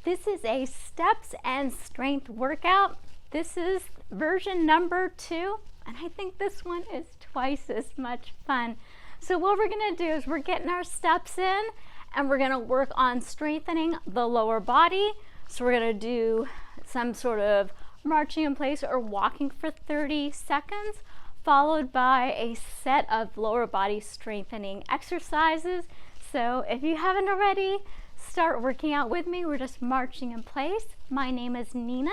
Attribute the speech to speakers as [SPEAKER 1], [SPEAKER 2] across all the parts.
[SPEAKER 1] This is a steps and strength workout. This is version number 2, and I think this one is twice as much fun. So what we're gonna do is we're getting our steps in, and we're gonna work on strengthening the lower body. So we're gonna do some sort of marching in place or walking for 30 seconds, followed by a set of lower body strengthening exercises. So if you haven't already, start working out with me. We're just marching in place. My name is Nina.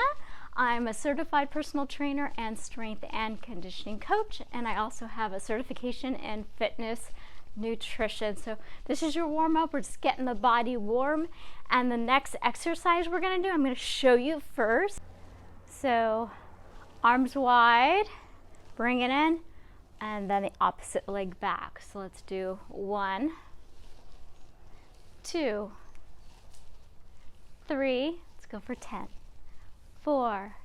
[SPEAKER 1] I'm a certified personal trainer and strength and conditioning coach, and I also have a certification in fitness nutrition. So this is your warm up. We're just getting the body warm, and the next exercise we're going to do, I'm going to show you first. So arms wide, bring it in, and then the opposite leg back. So let's do 1, 2, 3, let's go for 10, 4,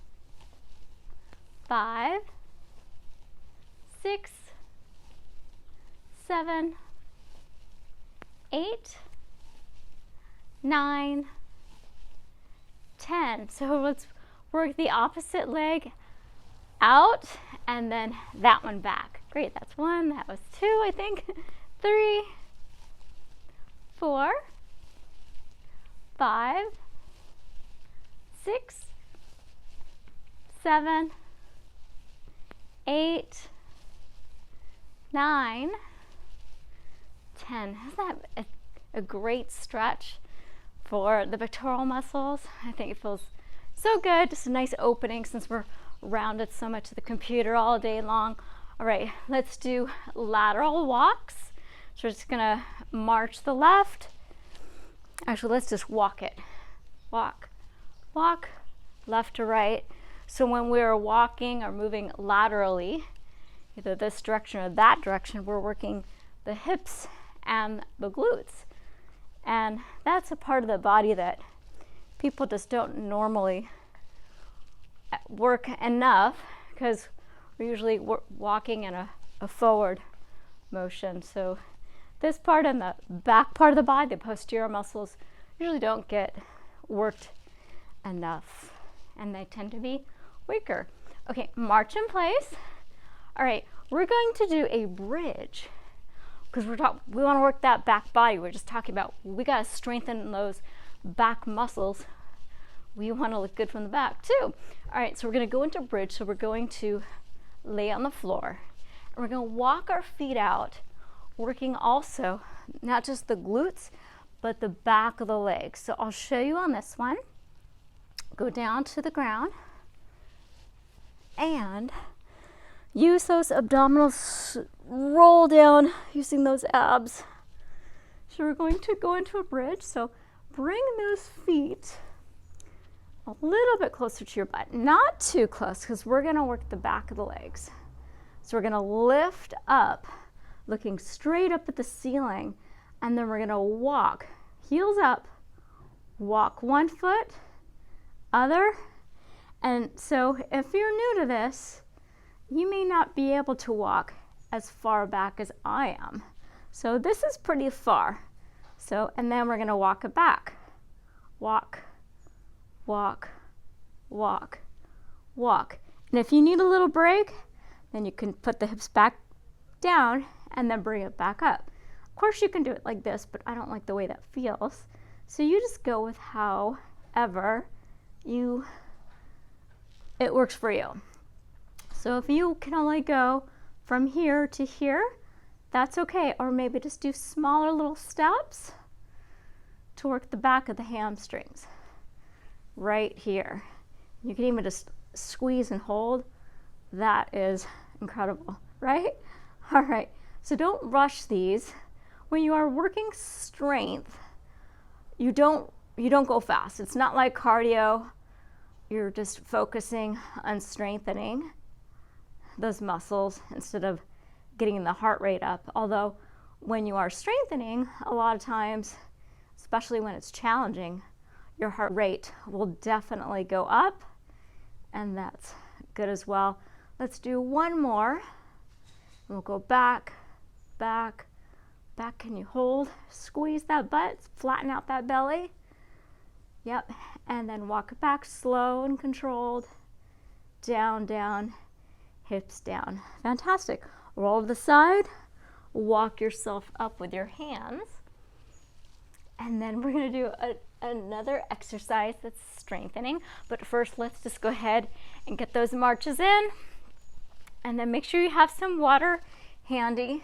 [SPEAKER 1] 5, 6, 7, 8, 9, 10. So let's work the opposite leg out and then that one back. Great, that's 1, that was 2, I think. 3, 4, 5, 6, 7, 8, 9, 10. Isn't that a great stretch for the pectoral muscles? I think it feels so good. Just a nice opening since we're rounded so much to the computer all day long. All right, let's do lateral walks. So we're just gonna march the left. Actually, let's just walk it. Walk, walk, left to right. So when we're walking or moving laterally, either this direction or that direction, we're working the hips and the glutes. And that's a part of the body that people just don't normally work enough because we're usually walking in a forward motion. So this part and the back part of the body, the posterior muscles, usually don't get worked enough, and they tend to be weaker. Okay, march in place. All right, we're going to do a bridge because we want to work that back body. We're just talking about we got to strengthen those back muscles. We want to look good from the back too. All right, so we're going to go into bridge. So we're going to lay on the floor, and we're going to walk our feet out, working also not just the glutes, but the back of the legs. So I'll show you on this one. Go down to the ground and use those abdominals, roll down using those abs. So we're going to go into a bridge. So bring those feet a little bit closer to your butt, not too close because we're going to work the back of the legs. So we're going to lift up, looking straight up at the ceiling, and then we're going to walk heels up, walk one foot, other. And so if you're new to this, you may not be able to walk as far back as I am. So this is pretty far. So, and then we're going to walk it back. Walk, walk, walk, walk. And if you need a little break, then you can put the hips back down and then bring it back up. Of course you can do it like this, but I don't like the way that feels. So you just go with however it works for you. So if you can only go from here to here, that's okay. Or maybe just do smaller little steps to work the back of the hamstrings right here. You can even just squeeze and hold. That is incredible, right? All right, so don't rush these. When you are working strength, you don't go fast. It's not like cardio. You're just focusing on strengthening those muscles instead of getting the heart rate up. Although when you are strengthening, a lot of times, especially when it's challenging, your heart rate will definitely go up, and that's good as well. Let's do one more. We'll go back, back, back. Can you hold? Squeeze that butt, flatten out that belly. Yep, and then walk it back slow and controlled. Down, down, hips down. Fantastic. Roll to the side, walk yourself up with your hands. And then we're gonna do another exercise that's strengthening. But first, let's just go ahead and get those marches in. And then make sure you have some water handy.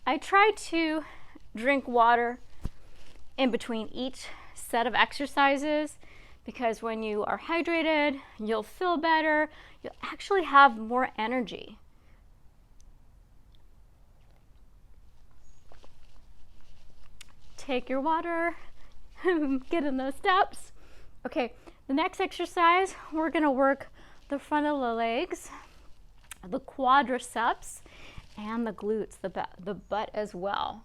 [SPEAKER 1] I try to drink water in between each set of exercises, because when you are hydrated, you'll feel better, you'll actually have more energy. Take your water, get in those steps. Okay, the next exercise, we're gonna work the front of the legs, the quadriceps, and the glutes, the butt as well.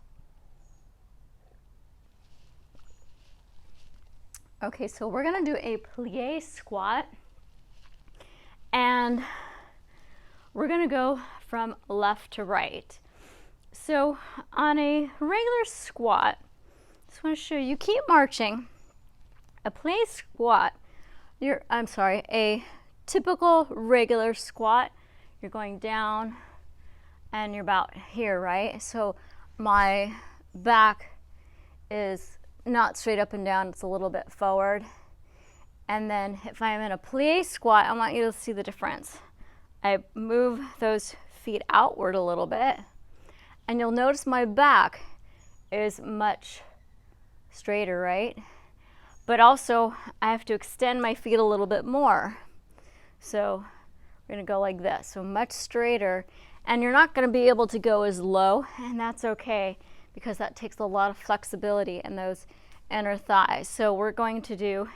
[SPEAKER 1] Okay, so we're gonna do a plie squat, and we're gonna go from left to right. So on a regular squat, I just wanna show you, keep marching. A plie squat, a typical regular squat, you're going down and you're about here, right? So my back is not straight up and down, it's a little bit forward. And then if I'm in a plie squat, I want you to see the difference. I move those feet outward a little bit, and you'll notice my back is much straighter, right? But also I have to extend my feet a little bit more. So we're gonna go like this, so much straighter. And you're not gonna be able to go as low, and that's okay, because that takes a lot of flexibility in those inner thighs. So we're going to do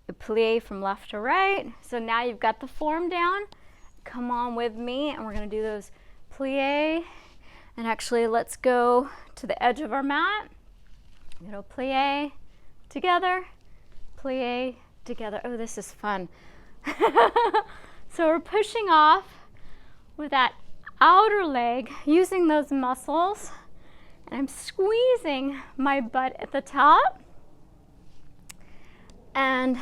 [SPEAKER 1] a plie from left to right. So now you've got the form down. Come on with me, and we're gonna do those plie. And actually, let's go to the edge of our mat. You know, plie together, plie together. Oh, this is fun. So we're pushing off with that outer leg, using those muscles, and I'm squeezing my butt at the top, and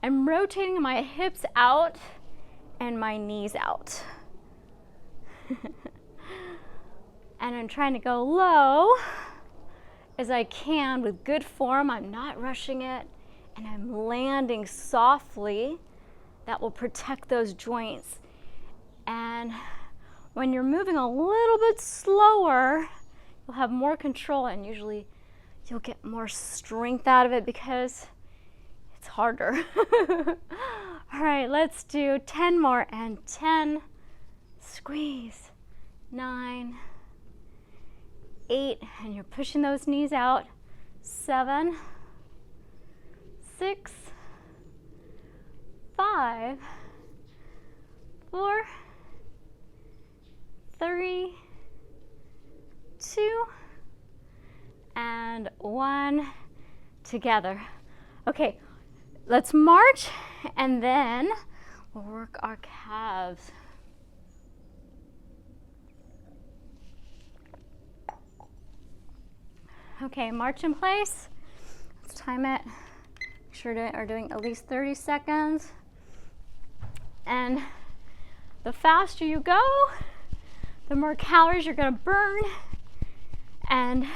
[SPEAKER 1] I'm rotating my hips out and my knees out. And I'm trying to go low as I can with good form. I'm not rushing it, and I'm landing softly. That will protect those joints. And when you're moving a little bit slower, you'll have more control, and usually you'll get more strength out of it because it's harder. All right, let's do 10 more, and 10, squeeze, 9, 8, and you're pushing those knees out, 7, 6, 5, 4, 3, 2, and 1, together. Okay, let's march, and then we'll work our calves. Okay, march in place. Let's time it. Make sure we are doing at least 30 seconds. And the faster you go, the more calories you're gonna burn. And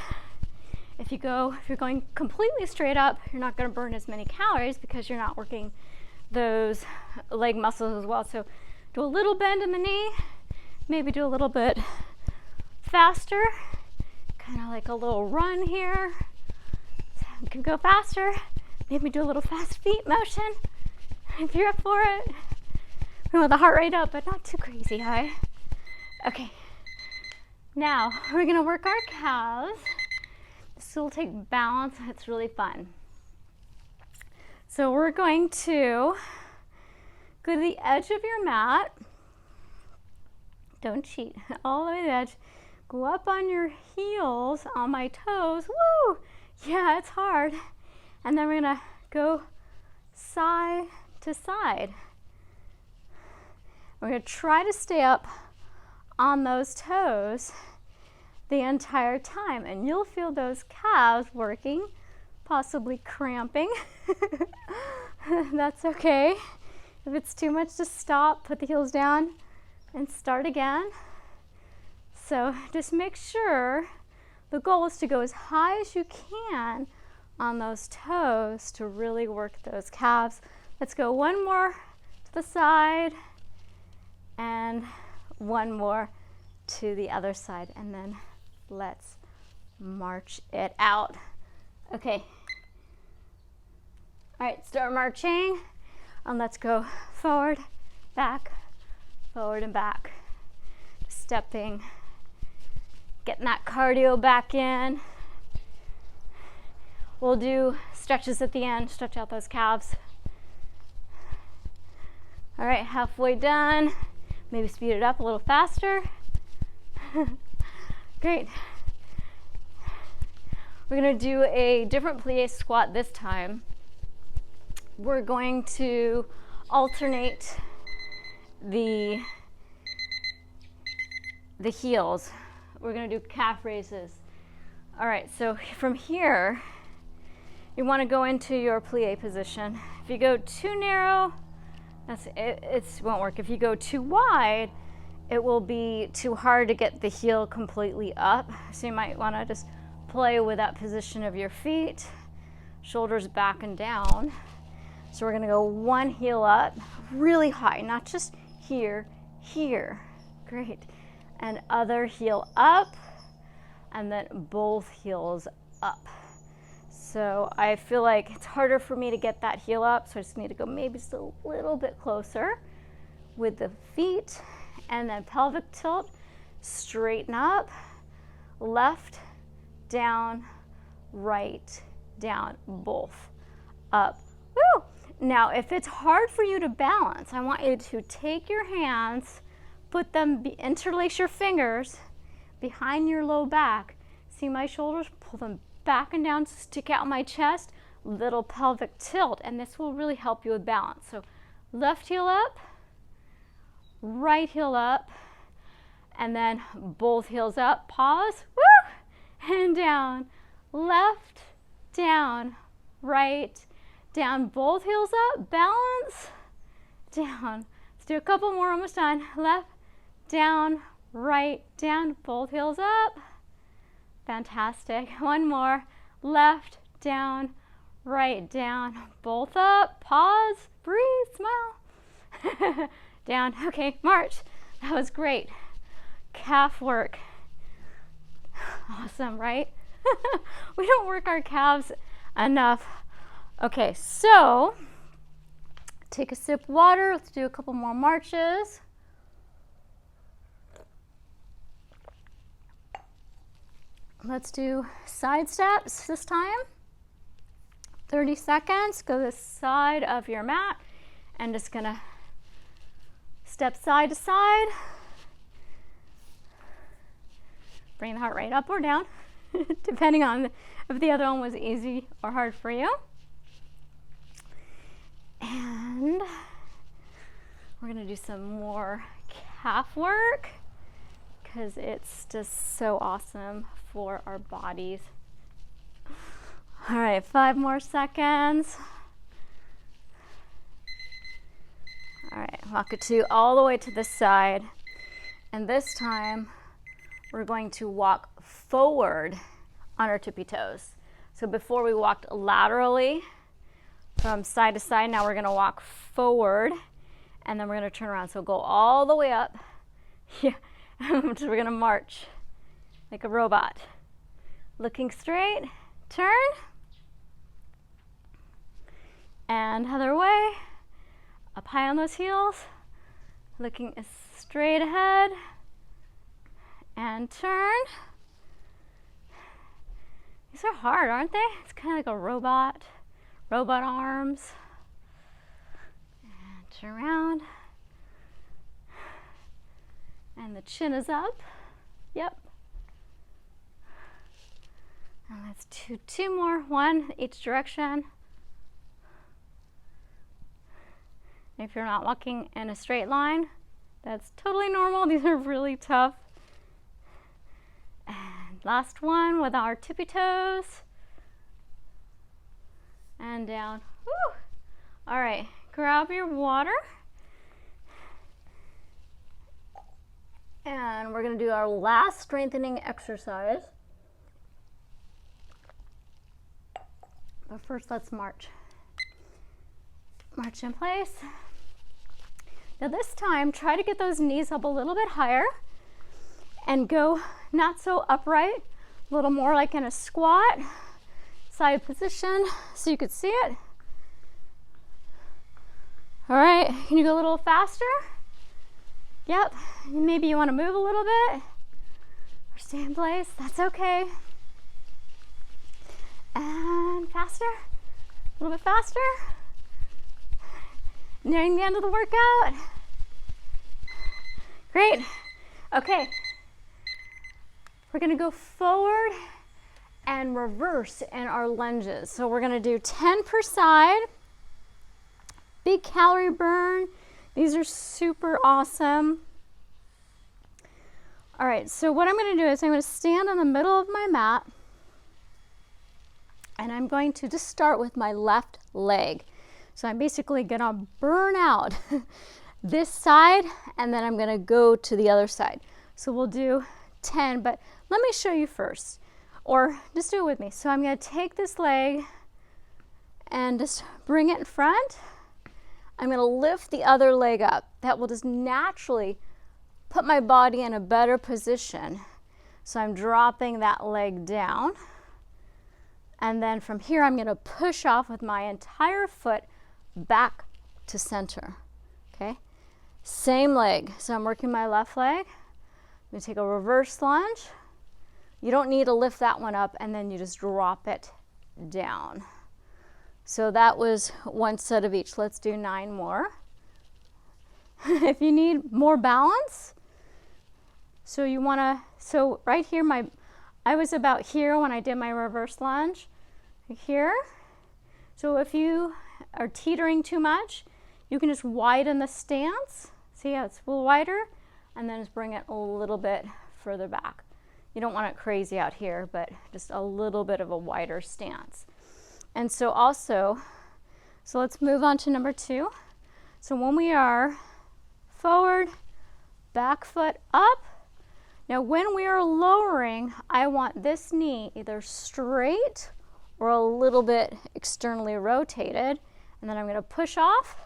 [SPEAKER 1] if you're going completely straight up, you're not gonna burn as many calories because you're not working those leg muscles as well. So do a little bend in the knee, maybe do a little bit faster, kind of like a little run here. So you can go faster, maybe do a little fast feet motion if you're up for it. We want the heart rate up, but not too crazy high. Okay, now we're gonna work our calves. This will take balance, it's really fun. So we're going to go to the edge of your mat. Don't cheat, all the way to the edge. Go up on your heels, on my toes. Woo! Yeah, it's hard. And then we're gonna go side to side. We're gonna try to stay up on those toes the entire time, and you'll feel those calves working possibly cramping. That's okay. If it's too much, just stop, put the heels down, and start again. So just make sure the goal is to go as high as you can on those toes to really work those calves. Let's go one more to the side and one more to the other side, and then let's march it out. Okay. All right, start marching, and let's go forward, back, forward and back. Stepping, getting that cardio back in. We'll do stretches at the end, stretch out those calves. All right, halfway done. Maybe speed it up a little faster. Great. We're gonna do a different plie squat this time. We're going to alternate the heels. We're gonna do calf raises. All right, so from here, you wanna go into your plie position. If you go too narrow, it won't work. If you go too wide, it will be too hard to get the heel completely up. So you might wanna just play with that position of your feet, shoulders back and down. So we're gonna go one heel up, really high, not just here, here. Great. And other heel up, and then both heels up. So I feel like it's harder for me to get that heel up, so I just need to go maybe just a little bit closer with the feet, and then pelvic tilt, straighten up, left, down, right, down, both up. Woo! Now, if it's hard for you to balance, I want you to take your hands, put them, interlace your fingers behind your low back. See my shoulders? Pull them back and down, stick out my chest, little pelvic tilt, and this will really help you with balance. So left heel up, right heel up, and then both heels up. Pause, woo, and down, left, down, right, down, both heels up, balance, down. Let's do a couple more, almost done. Left, down, right, down, both heels up. Fantastic. One more. Left, down, right, down, both up. Pause, breathe, smile. Down. Okay, march. That was great. Calf work. Awesome, right? We don't work our calves enough. Okay, so take a sip of water. Let's do a couple more marches. Let's do side steps this time. 30 seconds. Go to the side of your mat and just gonna step side to side. Bring the heart rate up or down, depending on if the other one was easy or hard for you. And we're gonna do some more calf work because it's just so awesome for our bodies. All right, 5 more seconds. All right, walk it all the way to the side. And this time, we're going to walk forward on our tippy toes. So before we walked laterally from side to side, now we're gonna walk forward, and then we're gonna turn around. So go all the way up. Yeah, so we're gonna march like a robot. Looking straight, turn, and other way, up high on those heels, looking straight ahead, and turn. These are hard, aren't they? It's kind of like a robot arms. And turn around, and the chin is up. Yep. And let's do 2 more, 1 each direction. If you're not walking in a straight line, that's totally normal. These are really tough. And last one with our tippy toes. and down. Woo. All right, grab your water. And we're gonna do our last strengthening exercise. But first, let's march. March in place. Now this time, try to get those knees up a little bit higher and go not so upright, a little more like in a squat, side position, so you could see it. All right, can you go a little faster? Yep, maybe you want to move a little bit or stay in place, that's okay. And faster, a little bit faster. Nearing the end of the workout. Great, okay. We're gonna go forward and reverse in our lunges. So we're gonna do 10 per side, big calorie burn. These are super awesome. All right, so what I'm gonna do is I'm gonna stand in the middle of my mat and I'm going to just start with my left leg. So I'm basically gonna burn out this side and then I'm gonna go to the other side. So we'll do 10, but let me show you first, or just do it with me. So I'm gonna take this leg and just bring it in front. I'm gonna lift the other leg up. That will just naturally put my body in a better position. So I'm dropping that leg down. And then from here, I'm gonna push off with my entire foot back to center, okay? Same leg, so I'm working my left leg. I'm gonna take a reverse lunge. You don't need to lift that one up and then you just drop it down. So that was one set of each. Let's do 9 more. If you need more balance, so you wanna, so right here, I was about here when I did my reverse lunge, here. So if you are teetering too much, you can just widen the stance. See how it's a little wider, and then just bring it a little bit further back. You don't want it crazy out here, but just a little bit of a wider stance. And so also, so let's move on to number 2. So when we are forward, back foot up. Now when we are lowering, I want this knee either straight or a little bit externally rotated. And then I'm gonna push off.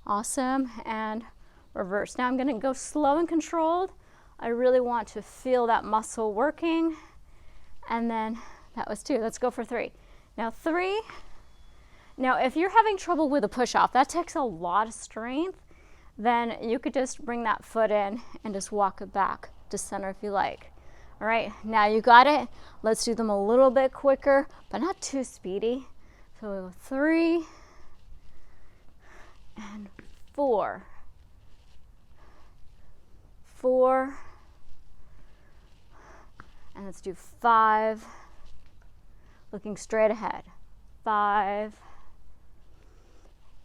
[SPEAKER 1] Awesome, and reverse. Now I'm gonna go slow and controlled. I really want to feel that muscle working. And then that was 2, let's go for 3. Now 3, now if you're having trouble with a push off, that takes a lot of strength, then you could just bring that foot in and just walk it back to center if you like. All right, now you got it. Let's do them a little bit quicker, but not too speedy. So we'll go 3 and 4. 4, and let's do 5. Looking straight ahead. 5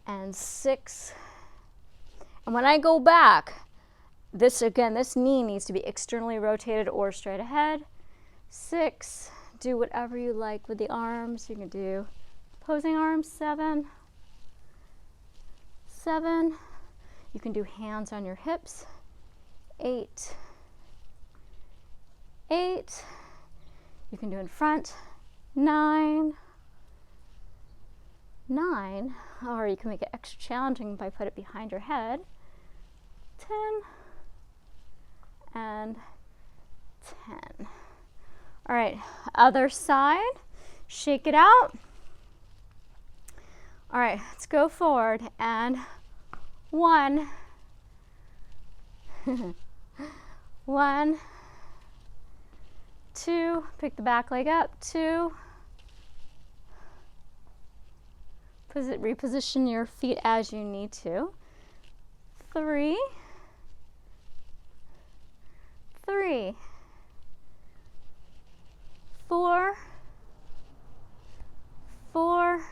[SPEAKER 1] and 6. And when I go back, this knee needs to be externally rotated or straight ahead. 6. Do whatever you like with the arms. You can do opposing arms. 7. 7. You can do hands on your hips. 8. 8. You can do in front. 9. 9, or you can make it extra challenging by put it behind your head. 10 and 10. All right, other side, shake it out. All right, let's go forward and 1, 1, 2, pick the back leg up, 2, reposition your feet as you need to, 3, 3, 4, 4,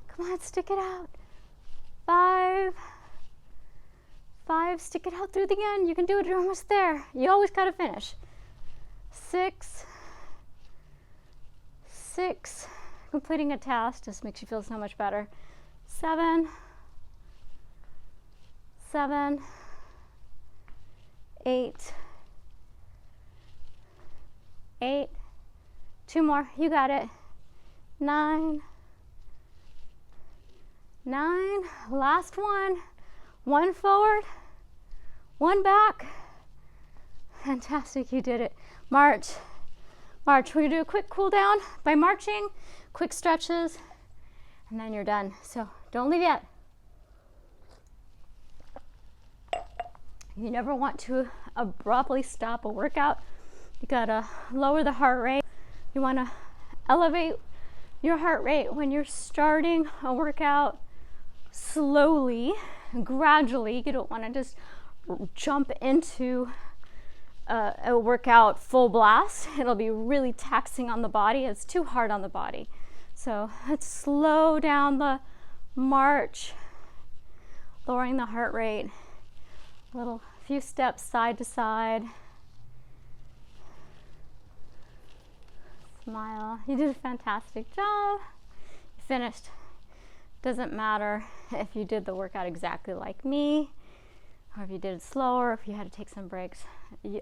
[SPEAKER 1] come on, stick it out, 5, 5, stick it out through the end, you can do it, you're almost there, you always gotta finish, 6, 6, completing a task just makes you feel so much better. 7, 7, 8, 8, 2 more, you got it. 9, 9, last one. 1 forward, 1 back. Fantastic, you did it. March. March. We're gonna do a quick cool down by marching, quick stretches, and then you're done. So don't leave yet. You never want to abruptly stop a workout. You gotta lower the heart rate. You wanna elevate your heart rate when you're starting a workout slowly, gradually. You don't wanna just jump into a workout full blast. It'll be really taxing on the body. It's too hard on the body. So let's slow down the march, lowering the heart rate. Little few steps side to side. Smile. You did a fantastic job. You finished. Doesn't matter if you did the workout exactly like me, or if you did it slower, if you had to take some breaks.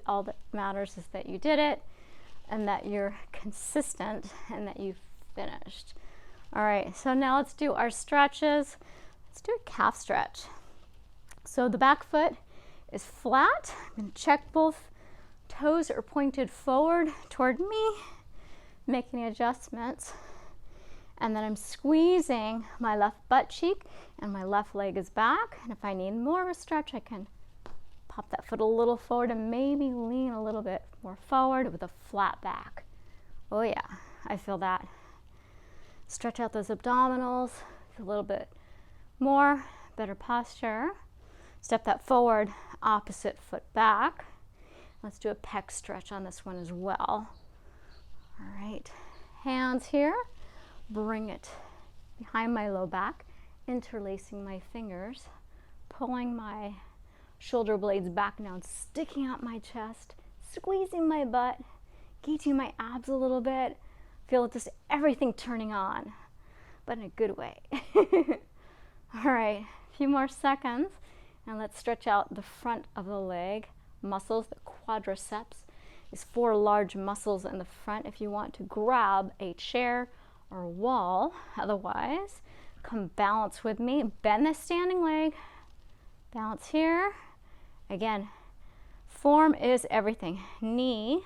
[SPEAKER 1] All that matters is that you did it and that you're consistent and that you finished. All right, so now let's do our stretches. Let's do a calf stretch. So the back foot is flat. I'm going to check both toes are pointed forward toward me, making adjustments. And then I'm squeezing my left butt cheek and my left leg is back. And if I need more of a stretch, I can pop that foot a little forward and maybe lean a little bit more forward with a flat back. Oh yeah, I feel that. Stretch out those abdominals, a little bit more, better posture. Step that forward, opposite foot back. Let's do a pec stretch on this one as well. All right, hands here. Bring it behind my low back, interlacing my fingers, pulling my shoulder blades back down, sticking out my chest, squeezing my butt, gauging my abs a little bit. Feel just everything turning on, but in a good way. All right, a few more seconds, and let's stretch out the front of the leg muscles. The quadriceps is 4 large muscles in the front. If you want to grab a chair or wall, otherwise come balance with me. Bend the standing leg, balance here. Again, form is everything. Knee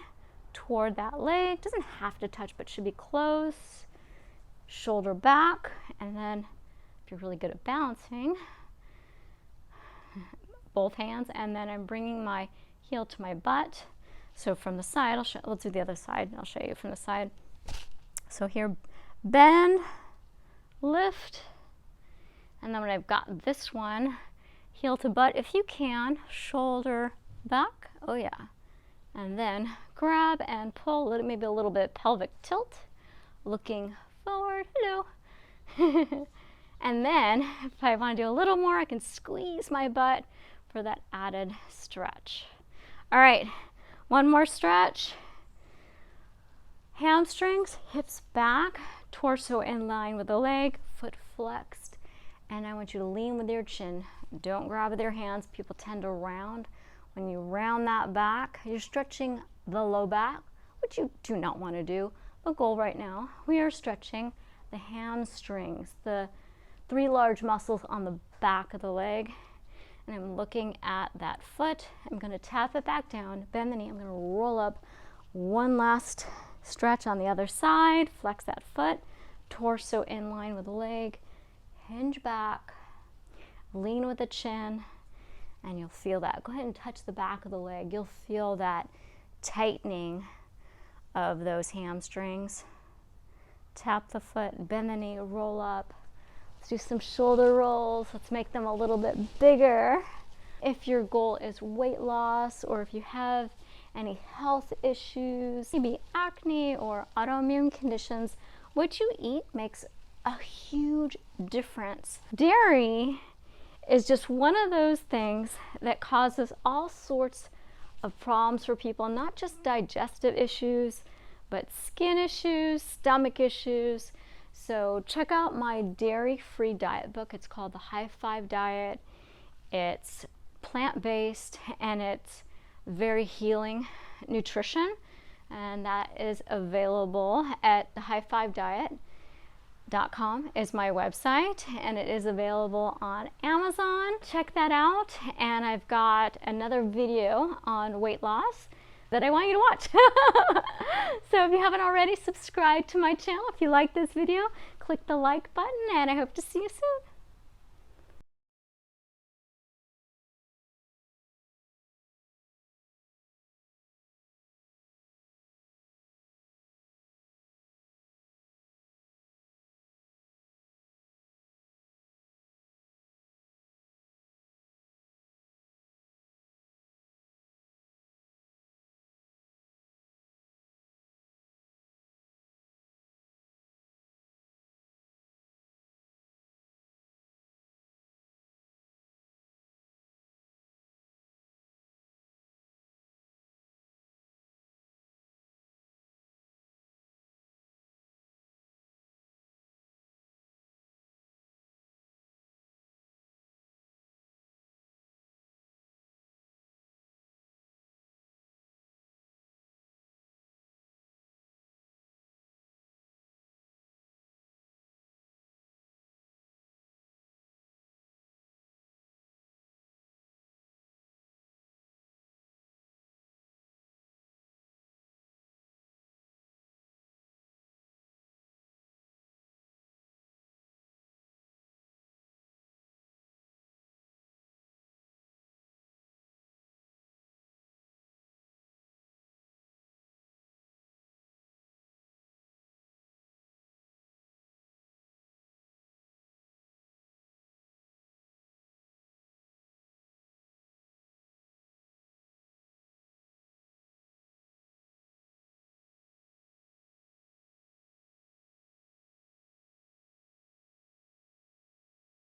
[SPEAKER 1] toward that leg, doesn't have to touch but should be close. Shoulder back, and then if you're really good at balancing, both hands, and then I'm bringing my heel to my butt. So from the side, let's do the other side, and I'll show you from the side. So here, bend, lift, and then when I've got this one, heel to butt, if you can, shoulder back, oh yeah, and then grab and pull, maybe a little bit pelvic tilt, looking forward, hello, and then if I want to do a little more, I can squeeze my butt for that added stretch. All right, one more stretch. Hamstrings, hips back, torso in line with the leg, foot flexed, and I want you to lean with your chin. Don't grab with your hands. People tend to round. When you round that back, you're stretching the low back, which you do not want to do. The goal right now, we are stretching the hamstrings, the 3 large muscles on the back of the leg, and I'm looking at that foot. I'm going to tap it back down, bend the knee. I'm going to roll up. One last stretch on the other side, flex that foot, torso in line with the leg, hinge back, lean with the chin, and you'll feel that. Go ahead and touch the back of the leg. You'll feel that tightening of those hamstrings. Tap the foot, bend the knee, roll up. Let's do some shoulder rolls. Let's make them a little bit bigger. If your goal is weight loss, or if you have any health issues, maybe acne or autoimmune conditions, what you eat makes a huge difference. Dairy is just one of those things that causes all sorts of problems for people, not just digestive issues, but skin issues, stomach issues. So check out my dairy-free diet book. It's called The High Five Diet. It's plant-based and it's very healing nutrition, and that is available at thehighfivediet.com is my website, and it is available on Amazon. Check that out. And I've got another video on weight loss that I want you to watch. So if you haven't already, subscribe to my channel. If you like this video, click the like button, and I hope to see you soon.